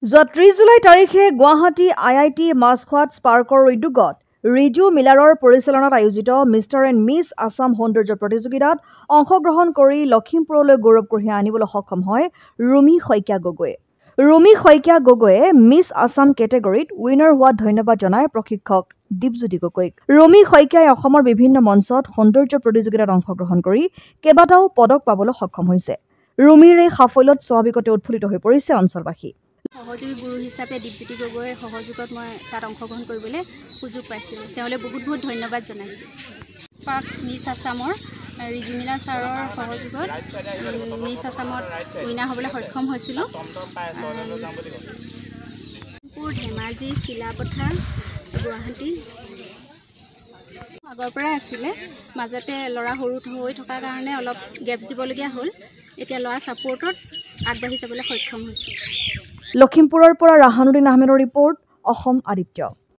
যোৱা 30 জুলাই তাৰিখে গুৱাহাটী IIT মাছখোৱাত স্পাৰ্কৰ উদ্যোগত ৰিজু মিলাৰৰ পৰিচালনাত আয়োজিত মিষ্টাৰ এণ্ড মিছ আছাম সৌন্দৰ্য প্ৰতিযোগিতাত অংশগ্ৰহণ কৰি লখিমপুৰলৈ গৌৰৱ কঢ়িয়াই আনিবলৈ সক্ষম হয় ৰুমি শইকীয়া গগৈয়ে। ৰুমি শইকীয়া গগৈয়ে মিছ আছাম কেটেগৰীত উইনাৰ হোৱাত ধন্যবাদ জনায় প্ৰশিক্ষক দীপজ্যোতি গগৈক। ৰুমি শইকীয়াই অসমৰ বিভিন্ন মঞ্চত সৌন্দৰ্য প্ৰতিযোগিতাত অংশগ্ৰহণ কৰি কেইবাটাও পদক পাবলৈ সক্ষম হৈছে। ৰুমিৰ এই সাফল্যত স্বাভাৱিকতে উৎফুল্লিত হৈ পৰিছে অঞ্চলবাসী। সহযোগী গুৰু হিচাপে দীপজ্যোতি গগৈৰ সহযোগত মই তাত অংশগ্ৰহণ কৰিবলৈ সুযোগ পাইছিলোঁ। তেওঁলৈ বহুত বহুত ধন্যবাদ জনাইছোঁ। পাক মিছ আছামৰ ৰিজু মিলা ছাৰৰ সহযোগত মিছ আছামত উইনাৰ হ'বলৈ সক্ষম হৈছিলোঁ। ধেমাজি, চিলাপথাৰ, গুৱাহাটী আগৰ পৰাই আছিলে। মাজতে ল'ৰা সৰু হৈ থকাৰ কাৰণে অলপ গেপছ দিবলগীয়া হ'ল। এতিয়া ল'ৰা ছাপোৰ্টত আগবাঢ়ি যাবলৈ সক্ষম হৈছোঁ। লখিমপুৰৰ পৰা ৰাহানুদ্দিন আহমেদৰ ৰিপৰ্ট, অসম আদিত্য।